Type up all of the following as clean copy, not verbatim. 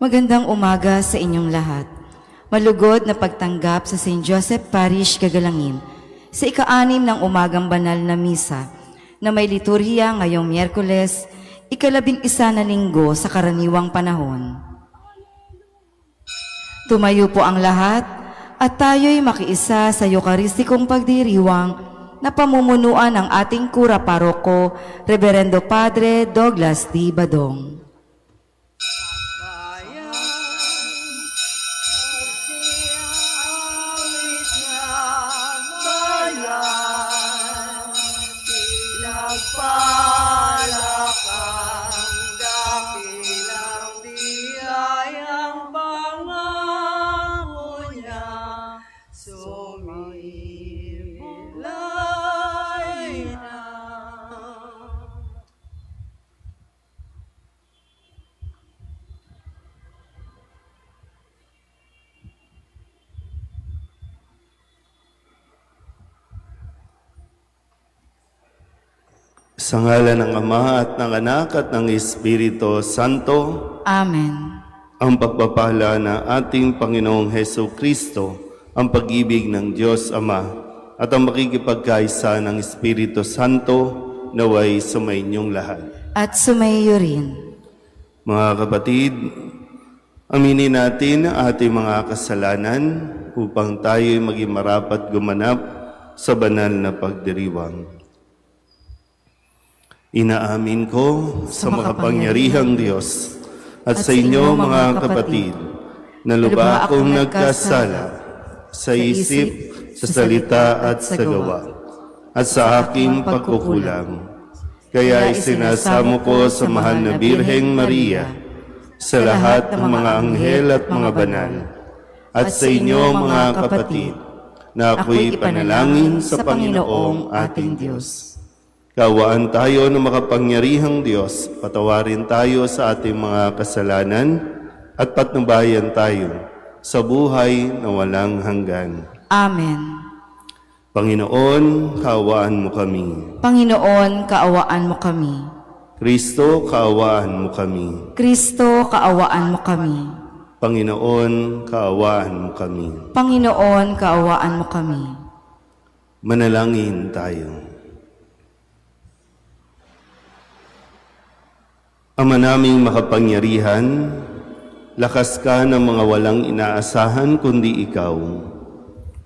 Magandang umaga sa inyong lahat. Malugod na pagtanggap sa St. Joseph Parish, Gagalangin sa ika-6 ng umagang banal na misa na may liturhiya ngayong Miyerkules, ika-11 na linggo sa karaniwang panahon. Tumayo po ang lahat at tayo'y makiisa sa Eucharistikong pagdiriwang na pamumunuan ng ating kura paroko, Reverendo Padre Douglas D. Badong. Sa ngalan ng Ama at ng Anak at ng Espiritu Santo, Amen. ang pagpapala na ating Panginoong Heso Kristo, ang pag-ibig ng Diyos Ama, at ang makikipagkaisa ng Espiritu Santo naway sumainyong lahat. At sumaiyo rin. Mga kapatid, aminin natin ang ating mga kasalanan upang tayo'y maging marapat gumanap sa banal na pagdiriwang. Inaamin ko sa makapangyarihang Diyos at sa inyo mga kapatid na lubha akong nagkasala sa isip, sa salita at sa gawa at sa aking pagkukulang. Kaya isinasamo ko sa mahal na Birheng Maria, sa lahat ng mga anghel at mga banal, at sa inyo mga kapatid na ako'y panalangin sa Panginoong ating Diyos. Kaawaan tayo ng makapangyarihang Diyos, patawarin tayo sa ating mga kasalanan at patnubayan tayo sa buhay na walang hanggan. Amen. Panginoon, kaawaan mo kami. Panginoon, kaawaan mo kami. Kristo, kaawaan mo kami. Kristo, kaawaan mo kami. Panginoon, kaawaan mo kami. Panginoon, kaawaan mo kami. Manalangin tayo. Ama naming makapangyarihan, lakas ka ng mga walang inaasahan kundi ikaw.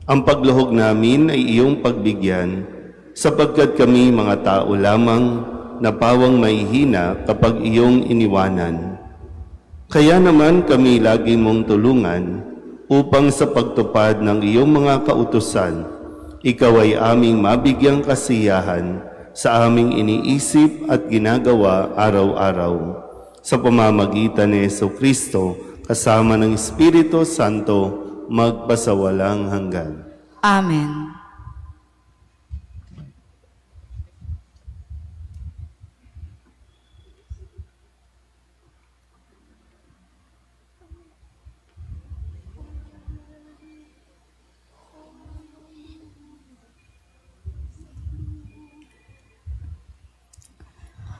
Ang pagluhog namin ay iyong pagbigyan, sapagkat kami mga tao lamang na pawang mahihina kapag iyong iniwanan. Kaya naman kami lagi mong tulungan upang sa pagtupad ng iyong mga kautusan, ikaw ay aming mabigyang kasiyahan sa aming iniisip at ginagawa araw-araw. Sa pamamagitan ni Jesucristo, kasama ng Espiritu Santo, magpasawalang hanggan. Amen.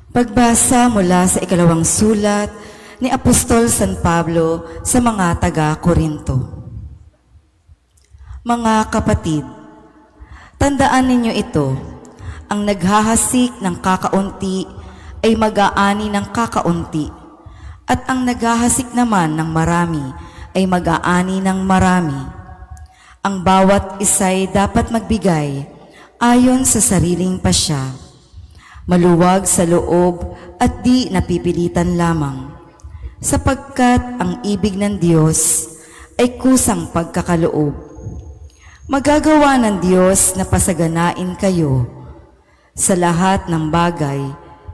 Pagbasa mula sa ikalawang sulat ni Apostol San Pablo sa mga taga-Korinto. Mga kapatid, tandaan ninyo ito, ang naghahasik ng kakaunti ay mag-aani ng kakaunti, at ang naghahasik naman ng marami ay mag-aani ng marami. Ang bawat isa'y dapat magbigay ayon sa sariling pasya, maluwag sa loob at di napipilitan lamang, sapagkat ang ibig ng Diyos ay kusang pagkakaloob. Magagawa ng Diyos na pasaganain kayo sa lahat ng bagay,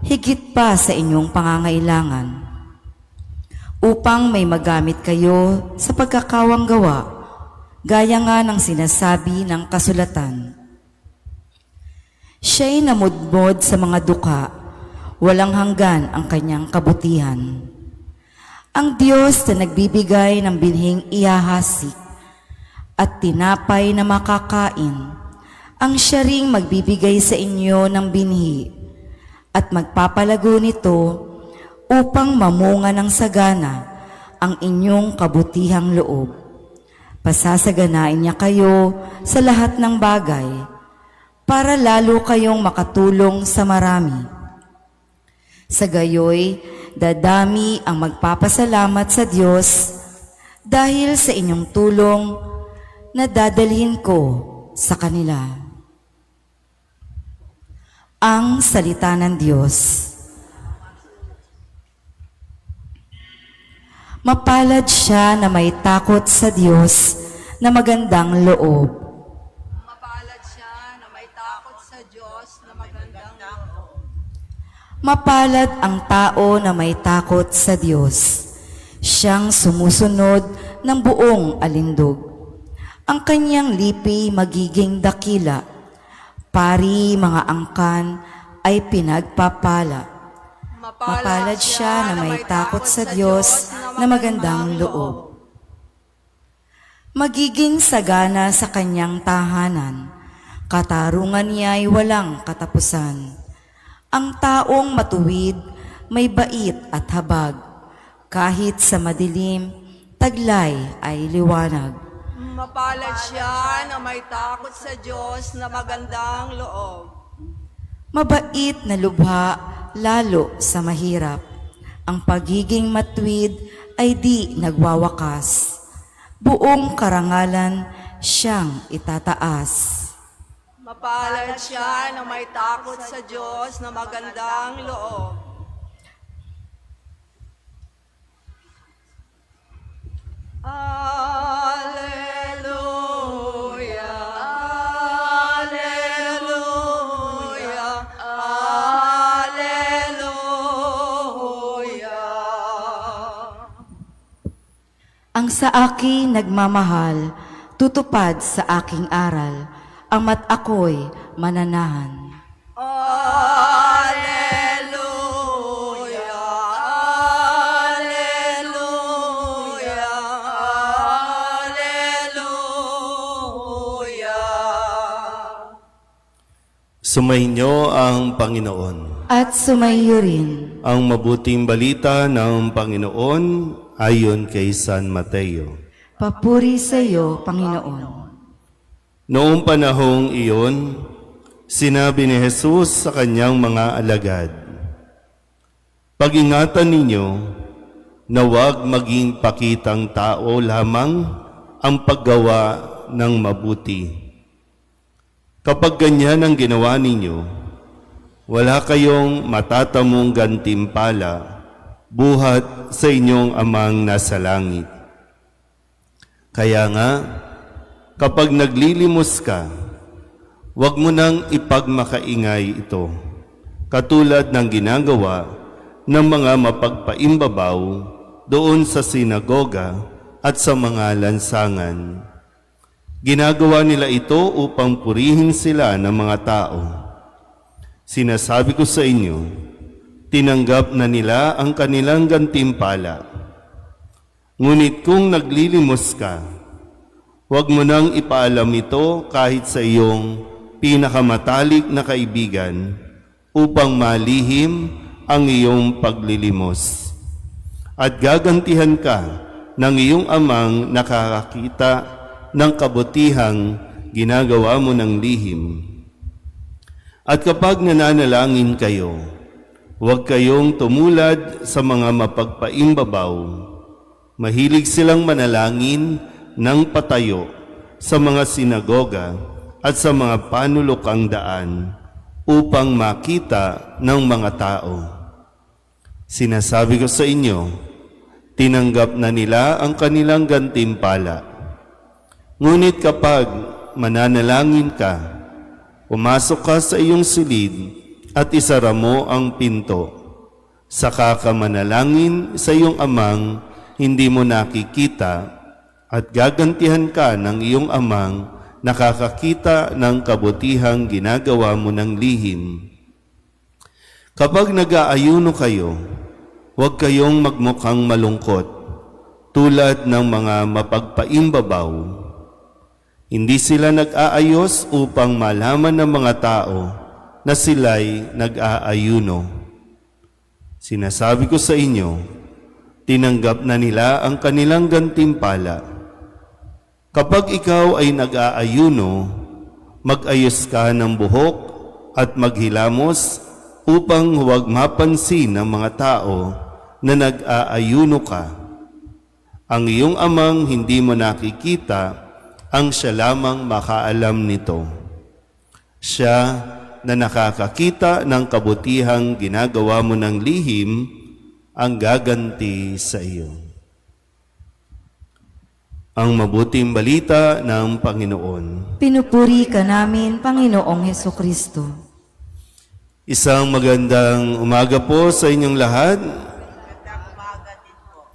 higit pa sa inyong pangangailangan, upang may magamit kayo sa pagkakawang gawa, gaya nga ng sinasabi ng kasulatan. Siya'y namudmod sa mga duka, walang hanggan ang kanyang kabutihan. Ang Diyos na nagbibigay ng binhing ihahasik at tinapay na makakain, ang siya ring magbibigay sa inyo ng binhi at magpapalago nito upang mamunga ng sagana ang inyong kabutihang loob. Pasasaganain niya kayo sa lahat ng bagay para lalo kayong makatulong sa marami. Sa gayoy, dadami ang magpapasalamat sa Diyos dahil sa inyong tulong na dadalhin ko sa kanila. Ang salita ng Diyos. Mapalad siya na may takot sa Diyos na magandang loob. Mapalad siya na may takot sa Diyos na magandang loob. Mapalad ang tao na may takot sa Diyos. Siyang sumusunod ng buong alindog. Ang kanyang lipi magiging dakila. Pari mga angkan ay pinagpapala. Mapalad siya na may takot sa Diyos na magandang loob. Magiging sagana sa kanyang tahanan. Katarungan niya ay walang katapusan. Ang taong matuwid, may bait at habag. Kahit sa madilim, taglay ay liwanag. Mapalad siya na may takot sa Diyos na magandang loob. Mabait na lubha, lalo sa mahirap. Ang pagiging matuwid ay di nagwawakas. Buong karangalan siyang itataas. Mapalad siya na may takot sa Diyos na magandang loob. Alleluia, Alleluia, Alleluia. Ang sa akin nagmamahal, tutupad sa aking aral, ang ako'y mananahan. Alleluia, Alleluia, Alleluia. Sumainyo ang Panginoon. At sumayo rin. Ang mabuting balita ng Panginoon ayon kay San Mateo. Papuri sa iyo, Panginoon. Noong panahong iyon, sinabi ni Jesus sa kanyang mga alagad, "Pag-ingatan ninyo na huwag maging pakitang tao lamang ang paggawa ng mabuti. Kapag ganyan ang ginawa ninyo, wala kayong matatamong gantimpala buhat sa inyong amang nasa langit. Kaya nga, kapag naglilimos ka, huwag mo nang ipagmakaingay ito, katulad ng ginagawa ng mga mapagpaimbabaw doon sa sinagoga at sa mga lansangan. Ginagawa nila ito upang purihin sila ng mga tao. Sinasabi ko sa inyo, tinanggap na nila ang kanilang gantimpala. Ngunit kung naglilimos ka, huwag mo nang ipaalam ito kahit sa iyong pinakamatalik na kaibigan upang malihim ang iyong paglilimos. At gagantihan ka ng iyong amang nakakakita ng kabutihang ginagawa mo ng lihim. At kapag nananalangin kayo, huwag kayong tumulad sa mga mapagpaimbabaw. Mahilig silang manalangin ng patayo sa mga sinagoga at sa mga panulokang daan upang makita ng mga tao. Sinasabi ko sa inyo, tinanggap na nila ang kanilang gantimpala. Ngunit kapag mananalangin ka, pumasok ka sa iyong silid at isara mo ang pinto. Saka ka manalangin sa iyong amang hindi mo nakikita at gagantihan ka ng iyong amang nakakakita ng kabutihang ginagawa mo ng lihim. Kapag nag-aayuno kayo, huwag kayong magmukhang malungkot tulad ng mga mapagpaimbabaw. Hindi sila nag-aayos upang malaman ng mga tao na sila'y nag-aayuno. Sinasabi ko sa inyo, Tinanggap na nila ang kanilang gantimpala. Kapag ikaw ay nag-aayuno, mag-ayos ka ng buhok at maghilamos upang huwag mapansin ng mga tao na nag-aayuno ka. Ang iyong amang hindi mo nakikita, ang siya lamang makaalam nito. Siya na nakakakita ng kabutihang ginagawa mo ng lihim, ang gaganti sa iyo. Ang mabuting balita ng Panginoon. Pinupuri ka namin, Panginoong Hesukristo. Isang magandang umaga po sa inyong lahat.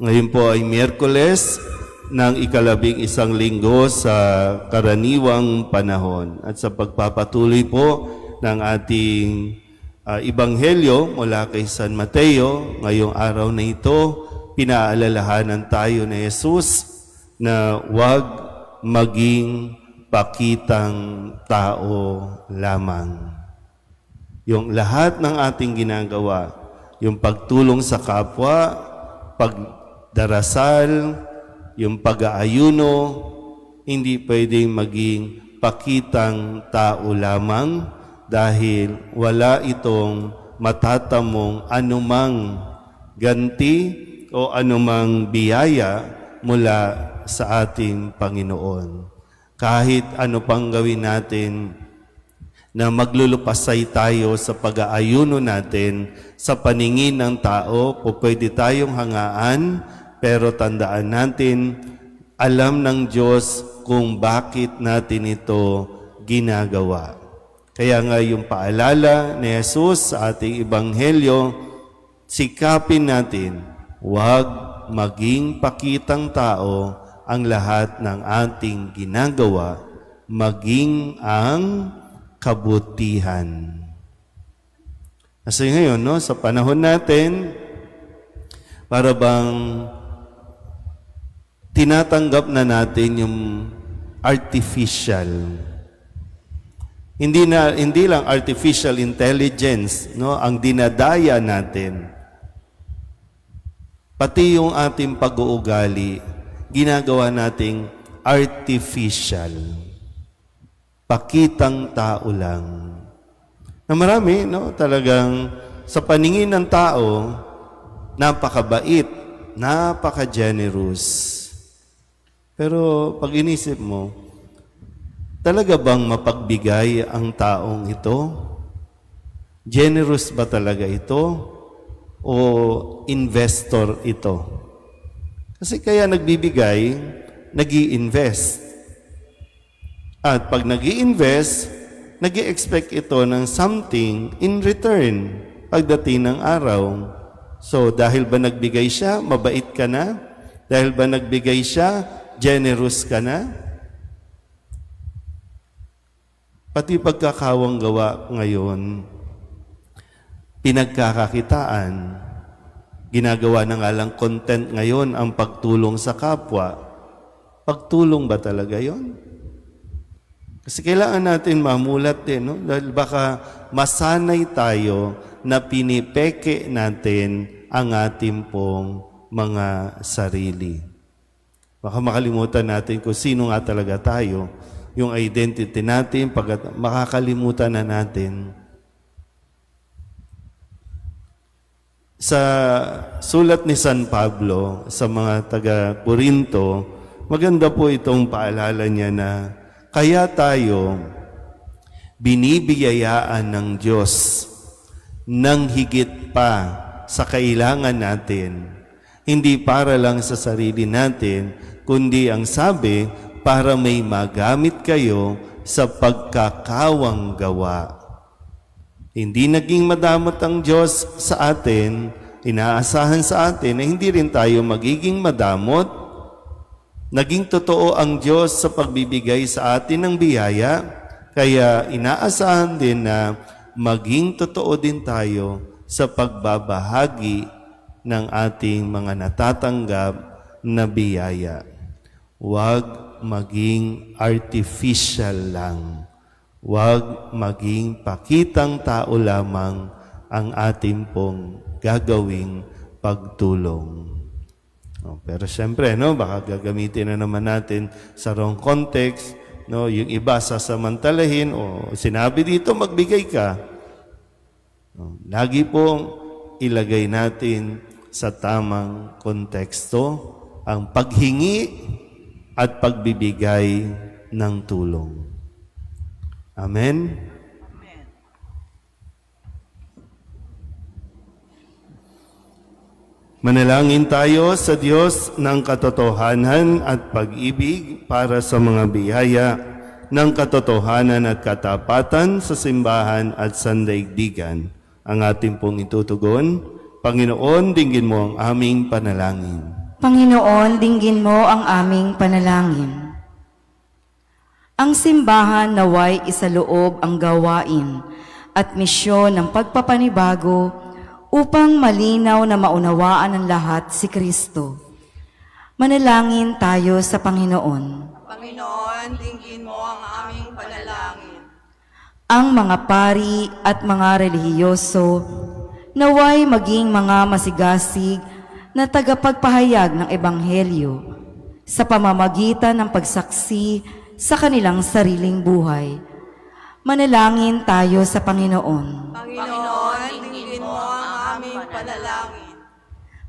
Ngayon po ay Miyerkules ng ika-11 linggo sa karaniwang panahon. At sa pagpapatuloy po ng ating Ebanghelyo mula kay San Mateo, ngayong araw na ito, pinaalalahanan tayo ni Jesus na huwag maging pakitang tao lamang. Yung lahat ng ating ginagawa, yung pagtulong sa kapwa, pagdarasal, yung pag-aayuno, hindi pwedeng maging pakitang tao lamang dahil wala itong matatamong anumang ganti o anumang biyaya mula sa ating Panginoon. Kahit ano pang gawin natin na maglulupasay tayo sa pag-aayuno natin sa paningin ng tao, o pwede tayong hangaan, pero tandaan natin, alam ng Diyos kung bakit natin ito ginagawa. Kaya nga yung paalala ni Jesus sa ating Ebanghelyo, sikapin natin, huwag maging pakitang tao ang lahat ng ating ginagawa, maging ang kabutihan. Kasi ngayon, no, sa panahon natin, para bang tinatanggap na natin yung artificial. Hindi lang artificial intelligence, no, ang dinadaya natin. Pati yung ating pag-uugali, ginagawa nating artificial. Pakitang tao lang. Na marami, no, talagang sa paningin ng tao, napakabait, napaka-generous. Pero pag inisip mo, talaga bang mapagbigay ang taong ito? Generous ba talaga ito? O investor ito? Kasi kaya nagbibigay, nag-i-invest. At pag nag-i-invest, nag-i-expect ito ng something in return pagdating ng araw. So dahil ba nagbigay siya, mabait ka na? Dahil ba nagbigay siya, generous ka na? Pati pagkakawang gawa ngayon, pinagkakakitaan, ginagawa na nga lang content ngayon ang pagtulong sa kapwa. Pagtulong ba talaga yon? Kasi kailangan natin mamulat din, no? Dahil baka masanay tayo na pinipeke natin ang ating pong mga sarili. Baka makalimutan natin kung sino nga talaga tayo. Yung identity natin, makakalimutan na natin. Sa sulat ni San Pablo sa mga taga-Corinto, maganda po itong paalala niya na kaya tayo binibiyayaan ng Diyos ng higit pa sa kailangan natin. Hindi para lang sa sarili natin, kundi ang sabi, para may magamit kayo sa pagkakawang gawa. Hindi naging madamot ang Diyos sa atin, inaasahan sa atin na hindi rin tayo magiging madamot. Naging totoo ang Diyos sa pagbibigay sa atin ng biyaya, kaya inaasahan din na maging totoo din tayo sa pagbabahagi ng ating mga natatanggap na biyaya. Huwag maging artificial lang. Huwag maging pakitang tao lamang ang ating pong gagawing pagtulong. Pero siyempre, no, baka gagamitin na naman natin sa wrong context, no, yung iba sasamantalahin o sinabi dito magbigay ka. No, lagi pong ilagay natin sa tamang konteksto ang paghingi at pagbibigay ng tulong. Amen? Manalangin tayo sa Diyos ng katotohanan at pag-ibig para sa mga biyaya ng katotohanan at katapatan sa simbahan at sandaigdigan. Ang ating pong itutugon, Panginoon, dinggin mo ang aming panalangin. Panginoon, dinggin mo ang aming panalangin. Ang simbahan naway isaloob ang gawain at misyon ng pagpapanibago upang malinaw na maunawaan ng lahat si Kristo. Manalangin tayo sa Panginoon. Panginoon, dinggin mo ang aming panalangin. Ang mga pari at mga relihiyoso naway maging mga masigasig na tagapagpahayag ng Ebanghelyo sa pamamagitan ng pagsaksi sa kanilang sariling buhay. Manalangin tayo sa Panginoon. Panginoon, dinggin mo ang aming panalangin.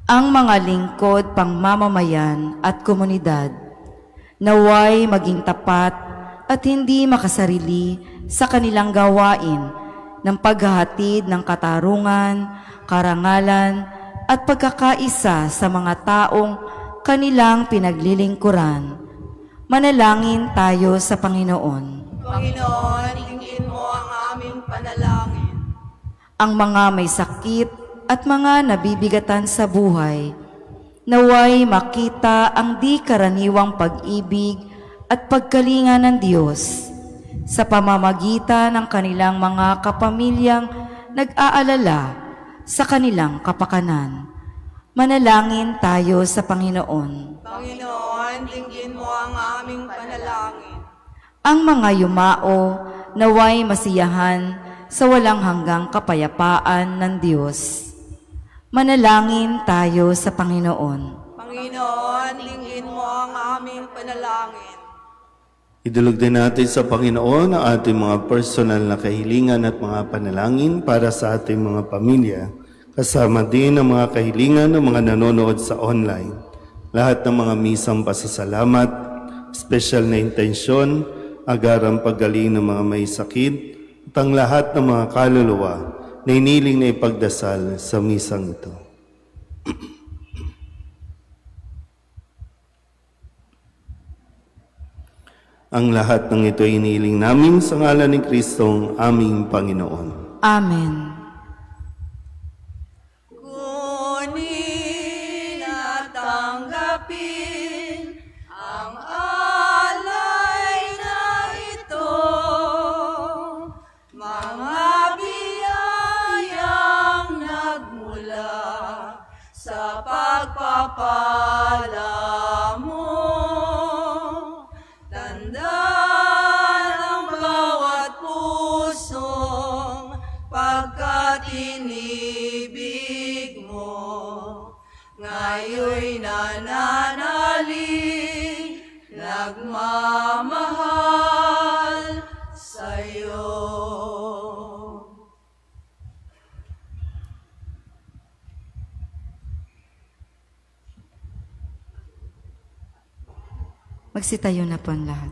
Ang mga lingkod pangmamamayan at komunidad naway maging tapat at hindi makasarili sa kanilang gawain ng paghahatid ng katarungan, karangalan at pagkakaisa sa mga taong kanilang pinaglilingkuran. Manalangin tayo sa Panginoon. Panginoon, dinggin mo ang aming panalangin. Ang mga may sakit at mga nabibigatan sa buhay, naway makita ang di karaniwang pag-ibig at pagkalinga ng Diyos sa pamamagitan ng kanilang mga kapamilyang nag-aalala sa kanilang kapakanan. Manalangin tayo sa Panginoon. Panginoon, dinggin mo ang aming panalangin. Ang mga yumao naway masiyahan sa walang hanggang kapayapaan ng Diyos. Manalangin tayo sa Panginoon. Panginoon, dinggin mo ang aming panalangin. Idulog din natin sa Panginoon ang ating mga personal na kahilingan at mga panalangin para sa ating mga pamilya, kasama din ang mga kahilingan ng mga nanonood sa online. Lahat ng mga misang pasasalamat, special na intensyon, agarang paggaling ng mga may sakit, at ang lahat ng mga kaluluwa na iniling na ipagdasal sa misang ito. Ang lahat ng ito ay iniling namin sa ngalan ni Kristong aming Panginoon. Amen. Kunin at tanggapin ang alay na ito, mga biyayang nagmula sa pagpapala mo. Tandaan ang bawat pusong pagkatinibig mo, ngayon'y nananalig, nagmamahal sa'yo. Magsitayo na po ang lahat.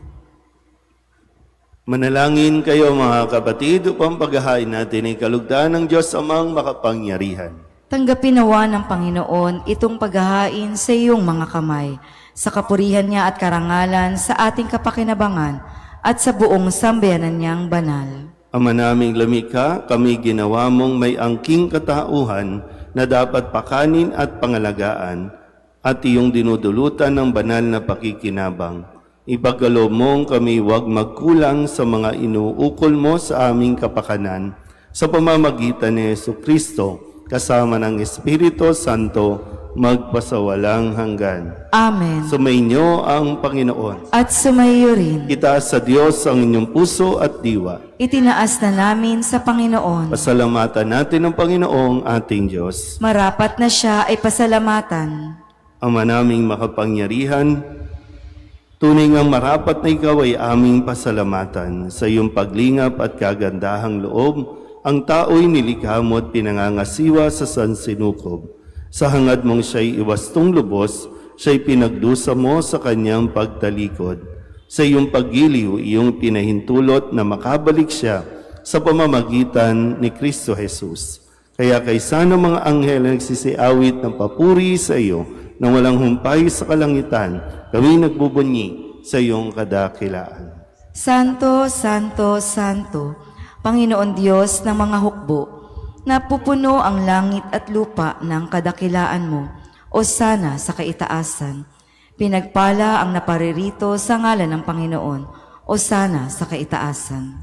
Manalangin kayo mga kapatid upang paghahain natin ay kalugdan ng Diyos amang makapangyarihan. Tanggapin nawa ng Panginoon itong paghahain sa iyong mga kamay, sa kapurihan niya at karangalan sa ating kapakinabangan at sa buong sambayanan niyang banal. Ama naming lamika, kami ginawa mong may angking katauhan na dapat pakanin at pangalagaan at iyong dinudulutan ng banal na pakikinabang. Ipagkaloob mong kami huwag magkulang sa mga inuukol mo sa aming kapakanan sa pamamagitan ni Jesucristo kasama ng Espiritu Santo magpasawalang hanggan. Amen. Sumainyo ang Panginoon. At sumayo rin, Itaas sa Diyos ang inyong puso at diwa. itinaas na namin sa Panginoon. Pasalamatan natin ang Panginoong ating Diyos. Marapat na siya ay pasalamatan. Ama naming makapangyarihan, tunay ngang marapat na ikaw ay aming pasalamatan. Sa iyong paglingap at kagandahang loob, ang tao'y nilikha mo at pinangangasiwa sa sansinukob. Sa hangad mong siya'y iwastong lubos, siya'y pinagdusa mo sa kanyang pagtalikod. Sa iyong paggiliw, iyong pinahintulot na makabalik siya sa pamamagitan ni Kristo Jesus. Kaya kaysa ng mga anghel na nagsisiawit ng papuri sa iyo, na walang humpay sa kalangitan, kami nagbubunyi sa iyong kadakilaan. Santo, Santo, Santo, Panginoon Diyos ng mga hukbo, napupuno ang langit at lupa ng kadakilaan mo, o sana sa kaitaasan. Pinagpala ang naparirito sa ngalan ng Panginoon, o sana sa kaitaasan.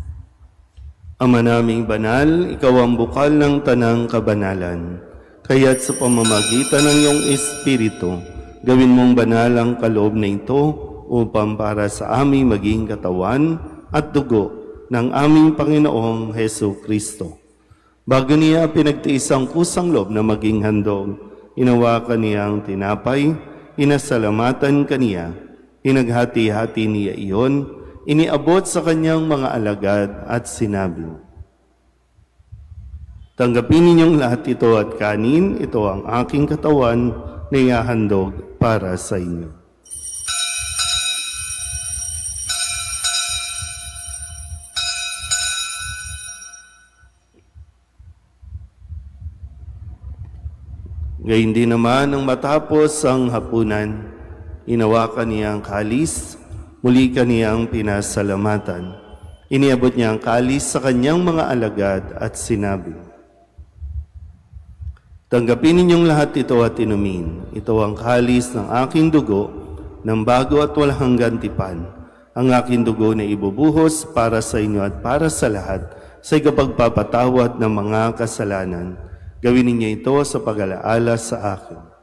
Ama naming banal, ikaw ang bukal ng tanang kabanalan. Kaya't sa pamamagitan ng iyong Espiritu, gawin mong banal ang kaloob na ito upang para sa aming maging katawan at dugo ng aming Panginoong Hesu Kristo. Bago niya pinagtiis ang kusang loob na maging handog, inawakan niya ang tinapay, inasalamatan kaniya, hinaghati-hati niya iyon, iniabot sa kanyang mga alagad at sinabi, "Tanggapin ninyong lahat ito at kanin, ito ang aking katawan na ihahandog para sa inyo." Gayun din naman nang matapos ang hapunan, inawakan niya ang kalis, muli kaniyang pinasalamatan. Iniabot niya ang kalis sa kanyang mga alagad at sinabi, "Tanggapin ninyong lahat ito at inumin. Ito ang kalis ng aking dugo, ng bago at walang hanggan tipan. Ang aking dugo na ibubuhos para sa inyo at para sa lahat sa ikapagpapatawad ng mga kasalanan. Gawin ninyo ito sa pag-alaala sa akin."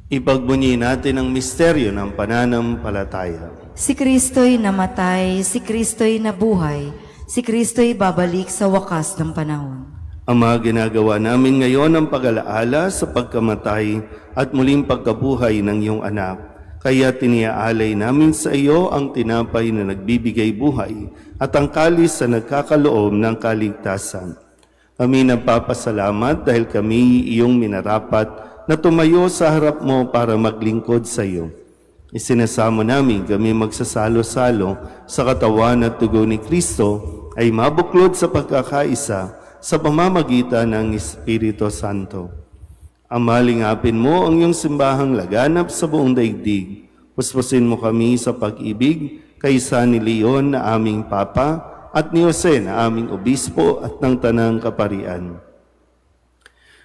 Ipagbunyi natin ang misteryo ng pananampalataya. Si Kristo'y namatay, si Kristo'y nabuhay, si Kristo'y babalik sa wakas ng panahon. Ama, ginagawa namin ngayon ang pag-alaala sa pagkamatay at muling pagkabuhay ng iyong anak. Kaya tiniaalay namin sa iyo ang tinapay na nagbibigay buhay at ang kalis na nagkakaloob ng kaligtasan. Kami nagpapasalamat dahil kami iyong minarapat na tumayo sa harap mo para maglingkod sa iyo. Isinasamo namin kami magsasalo-salo sa katawan at dugo ni Kristo ay mabuklod sa pagkakaisa sa pamamagitan ng Espiritu Santo. Ama, lingapin mo ang iyong simbahang laganap sa buong daigdig. Puspusin mo kami sa pag-ibig kaysa ni Leon na aming Papa at ni Jose na aming Obispo at ng Tanang Kaparian.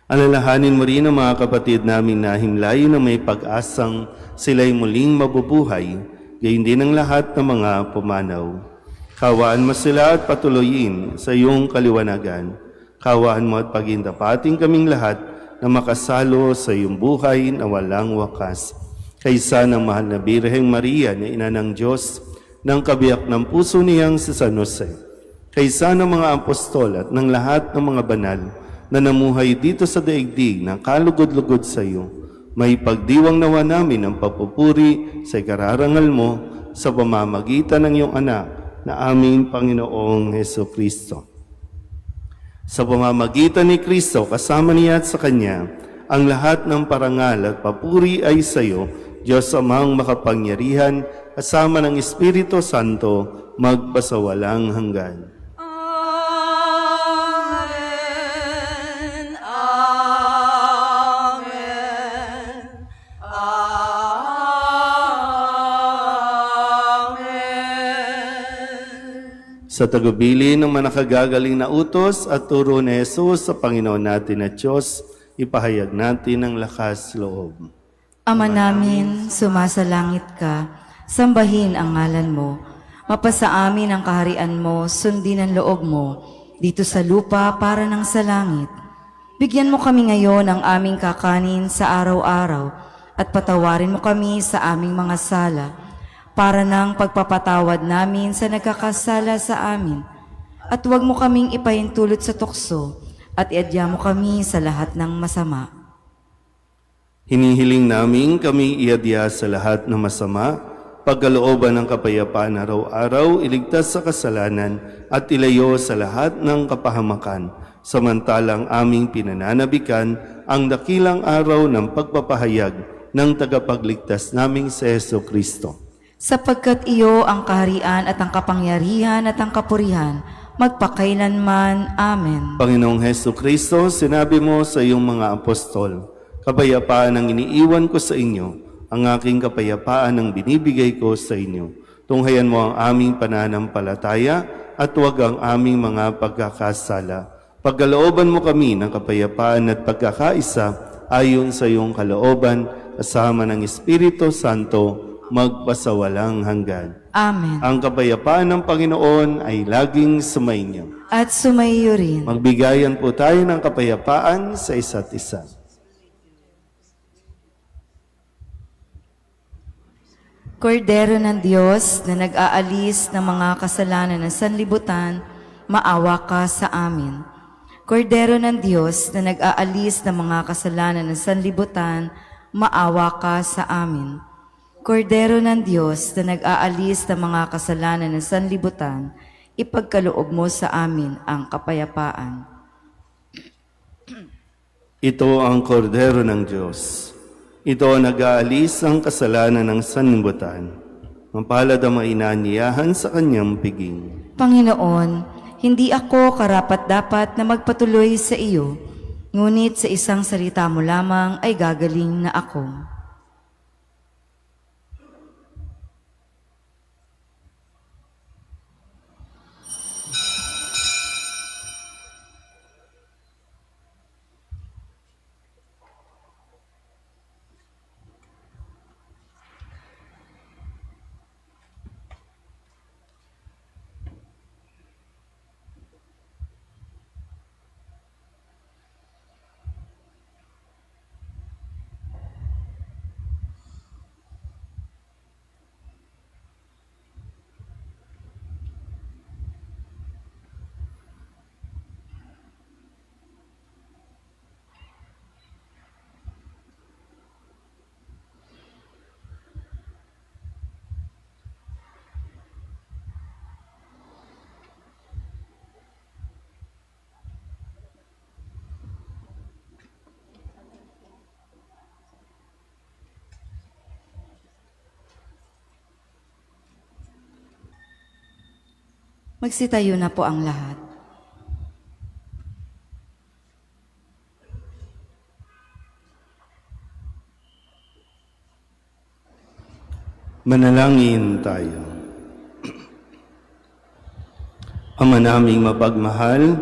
Alalahanin mo rin ang mga kapatid naming nahimlay na may pag-asang sila'y muling mabubuhay, gayon din ang lahat ng mga pumanaw. Kawaan mo sila at patuloyin sa iyong kaliwanagan. Kawaan mo at pagintapating kaming lahat na makasalo sa iyong buhay na walang wakas. Kaysa ng mahal na Birheng Maria na ina ng Diyos, ng kabiyak ng puso niyang si San Jose. Kaysa ng mga apostol at ng lahat ng mga banal na namuhay dito sa daigdig ng kalugod-lugod sa iyo, may pagdiwang nawa namin ang papupuri sa ikararangal mo sa pamamagitan ng iyong anak na aming Panginoong Heso Kristo. Sa pamamagitan ni Kristo, kasama niya at sa Kanya, ang lahat ng parangal at papuri ay sa iyo, Diyos Amang makapangyarihan, kasama ng Espiritu Santo, magpasawalang hanggan. Amen. Amen. Amen. Sa tagubilin ng manakagagaling na utos at turo ni Jesus sa Panginoon natin at Diyos, ipahayag natin ang lakas loob. Ama namin, sumasalangit ka, sambahin ang ngalan mo. Mapasa amin ang kaharian mo, sundin ang loob mo, dito sa lupa para ng sa langit. Bigyan mo kami ngayon ng aming kakanin sa araw-araw, at patawarin mo kami sa aming mga sala, para ng pagpapatawad namin sa nagkakasala sa amin. At huwag mo kaming ipahintulot sa tukso, at iadya mo kami sa lahat ng masama. Hinihiling namin kami iadya sa lahat ng masama, pagkalooban ng kapayapaan araw-araw, iligtas sa kasalanan at ilayo sa lahat ng kapahamakan, samantalang aming pinananabikan ang dakilang araw ng pagpapahayag ng tagapagligtas naming si Jesucristo. Sapagkat iyo ang kaharian at ang kapangyarihan at ang kapurihan, magpakailanman. Amen. Panginoong Jesucristo, sinabi mo sa iyong mga apostol, kapayapaan ang iniiwan ko sa inyo, ang aking kapayapaan ang binibigay ko sa inyo. Tunghayan mo ang aming pananampalataya at huwag ang aming mga pagkakasala. Pagkalooban mo kami ng kapayapaan at pagkakaisa ayon sa iyong kalooban, kasama ng Espiritu Santo, magpasawalang hanggan. Amen. Ang kapayapaan ng Panginoon ay laging sumainyo. At sumaiyo rin. Magbigayan po tayo ng kapayapaan sa isa't isa. Kordero ng Diyos na nag-aalis ng mga kasalanan ng sanlibutan, maawa ka sa amin. Kordero ng Diyos na nag-aalis ng mga kasalanan ng sanlibutan, maawa ka sa amin. Kordero ng Diyos na nag-aalis ng mga kasalanan ng sanlibutan, ipagkaloob mo sa amin ang kapayapaan. Ito ang kordero ng Diyos. Ito ang nag-aalis ang kasalanan ng sanlibutan. Mapalad ang mainaniyahan sa kanyang piging. Panginoon, hindi ako karapat-dapat na magpatuloy sa iyo, ngunit sa isang salita mo lamang ay gagaling na ako. Magsitayo na po ang lahat. Manalangin tayo. Ama naming mapagmahal,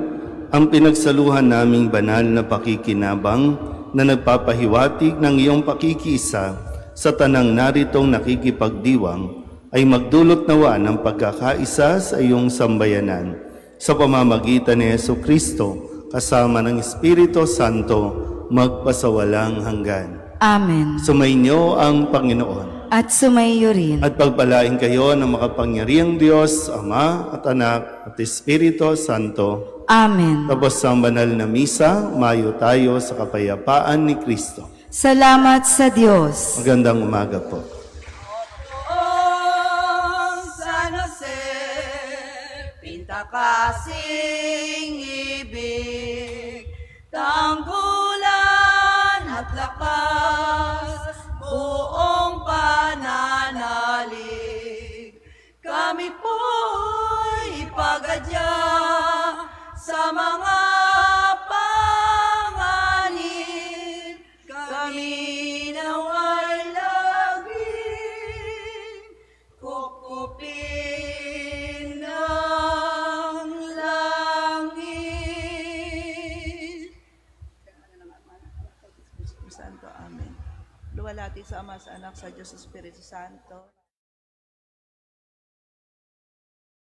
ang pinagsaluhan naming banal na pakikinabang na nagpapahiwatig ng iyong pakikiisa sa tanang naritong nakikipagdiwang ay magdulot nawa ng pagkakaisa sa iyong sambayanan sa pamamagitan ni Jesucristo kasama ng Espiritu Santo magpasawalang hanggan. Amen. Sumainyo ang Panginoon. At sumaiyo rin. At pagpalain kayo ng makapangyarihang Diyos, Ama at Anak at Espiritu Santo. Amen. Tapos sa banal na misa, mayo tayo sa kapayapaan ni Kristo. Salamat sa Diyos. Magandang umaga po. San Jose, pinta kasing ibig, tanggulan at lakas, buong pananalig. Kami po'y ipagadya sa mga panganib, kami naway laging kukupin ng langit. Santo, Amen. Luwalhati sa Ama, sa Anak, sa Diyos, sa Espiritu Santo.